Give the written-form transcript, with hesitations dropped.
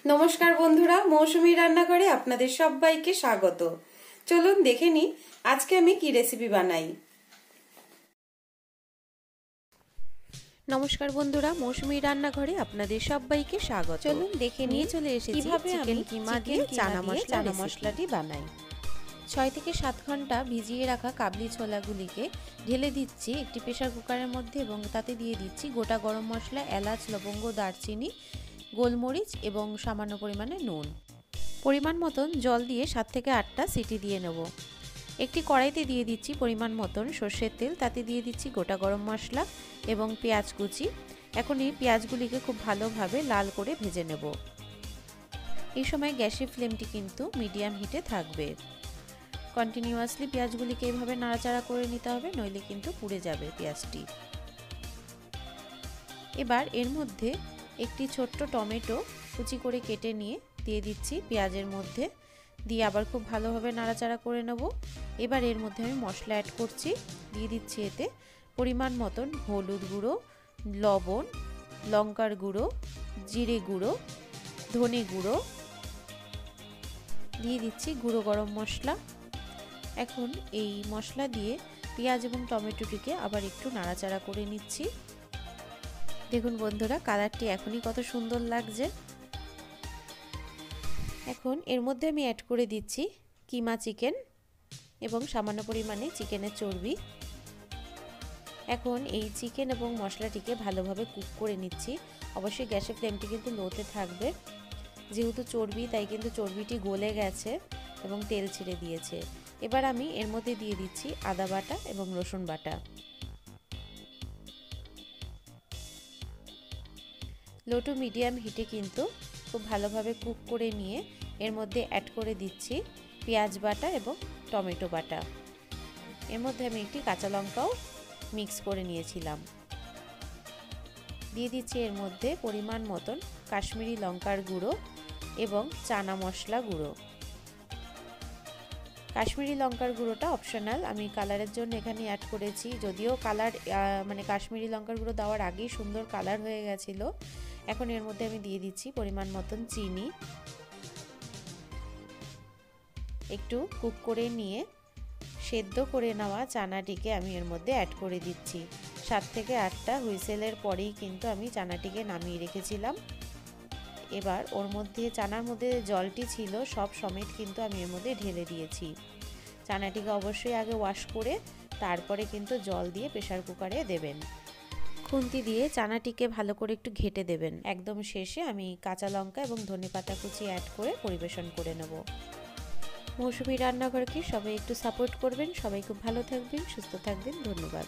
নমস্কার বন্ধুরা, মৌসুমী রান্নাঘরে আপনাদের সবাইকে স্বাগত। চলুন দেখে নিই আজকে আমি কি রেসিপি বানাই। নমস্কার বন্ধুরা, মৌসুমী রান্নাঘরে আপনাদের সবাইকে স্বাগত। চলুন দেখে নিয়ে চলে এসেছি কিভাবে চিকেন কিমা দিয়ে চানা মশলাটি বানাই। 6 থেকে 7 ঘন্টা ভিজিয়ে রাখা কাবলি ছোলাগুলিকে ঢেলে দিচ্ছি একটি প্রেসার কুকারের মধ্যে এবং তাতে দিয়ে দিচ্ছি গোটা গরম মশলা, এলাচ, লবঙ্গ, দারচিনি, গোলমরিচ এবং সামান্য পরিমাণে নুন। পরিমাণ মতন জল দিয়ে 7 থেকে 8টা সিটি দিয়ে নেব। একটি কড়াইতে দিয়ে দিচ্ছি পরিমাণ মতন সর্ষের তেল, তাতে দিয়ে দিচ্ছি গোটা গরম মশলা এবং পেঁয়াজ কুচি। এখন এই পেঁয়াজগুলিকে খুব ভালোভাবে লাল করে ভেজে নেব। এই সময় গ্যাসের ফ্লেমটি কিন্তু মিডিয়াম হিটে থাকবে। কন্টিনিউয়াসলি পেঁয়াজগুলিকে এইভাবে নাড়াচাড়া করে নিতে হবে, নইলে কিন্তু পুড়ে যাবে পেঁয়াজটি। এবার এর মধ্যে একটি ছোট্ট টমেটো কুচি করে কেটে নিয়ে দিয়ে দিচ্ছি পেঁয়াজের মধ্যে, দিয়ে আবার খুব ভালোভাবে নাড়াচাড়া করে নেব। এবার এর মধ্যে আমি মশলা অ্যাড করছি। দিয়ে দিচ্ছি এতে পরিমাণ মতন হলুদ গুঁড়ো, লবণ, লঙ্কার গুঁড়ো, জিরে গুঁড়ো, ধনে গুঁড়ো, দিয়ে দিচ্ছি গুঁড়ো গরম মশলা। এখন এই মশলা দিয়ে পেঁয়াজ এবং টমেটোটিকে আবার একটু নাড়াচাড়া করে নিচ্ছি। দেখুন বন্ধুরা, কালারটি এখনই কত সুন্দর লাগছে। এখন এর মধ্যে আমি অ্যাড করে দিচ্ছি কিমা চিকেন এবং সামান্য পরিমাণে চিকেনের চর্বি। এখন এই চিকেন এবং মশলাটিকে ভালোভাবে কুক করে নিচ্ছি। অবশ্যই গ্যাসের ফ্লেমটি কিন্তু লোতে থাকবে, যেহেতু চর্বি তাই কিন্তু চর্বিটি গলে গেছে এবং তেল ছেড়ে দিয়েছে। এবার আমি এর মধ্যে দিয়ে দিচ্ছি আদা বাটা এবং রসুন বাটা। লো টু মিডিয়াম হিটে কিন্তু খুব ভালোভাবে কুক করে নিয়ে এর মধ্যে অ্যাড করে দিচ্ছি পেঁয়াজ বাটা এবং টমেটো বাটা। এর মধ্যে আমি একটি কাঁচা লঙ্কাও মিক্স করে নিয়েছিলাম। দিয়ে দিচ্ছি এর মধ্যে পরিমাণ মতন কাশ্মীরি লঙ্কার গুঁড়ো এবং চানা মশলা গুঁড়ো। কাশ্মীরি লঙ্কার গুঁড়োটা অপশনাল, আমি কালারের জন্য এখানে অ্যাড করেছি। যদিও কালার কাশ্মীরি লঙ্কার গুঁড়ো দেওয়ার আগেই সুন্দর কালার হয়ে গেছিলো। এখন এর মধ্যে আমি দিয়ে দিচ্ছি পরিমাণ মতন চিনি। একটু কুক করে নিয়ে সেদ্ধ করে নেওয়া চানাটিকে আমি এর মধ্যে অ্যাড করে দিচ্ছি। 7 থেকে 8টা হুইসেলের পরেই কিন্তু আমি চানাটিকে নামিয়ে রেখেছিলাম। এবার ওর মধ্যে চানার মধ্যে জলটি ছিল সব সমেত কিন্তু আমি এর মধ্যে ঢেলে দিয়েছি। চানাটিকে অবশ্যই আগে ওয়াশ করে তারপরে কিন্তু জল দিয়ে প্রেসার কুকারে দেবেন। খুন্তি দিয়ে চানাটিকে ভালো করে একটু ঘেটে দেবেন। একদম শেষে আমি কাঁচা লঙ্কা এবং ধনেপাতা কুচি অ্যাড করে পরিবেশন করে নেব। মৌসুমী রান্নাঘরকে সবাই একটু সাপোর্ট করবেন। সবাই খুব ভালো থাকবেন, সুস্থ থাকবেন। ধন্যবাদ।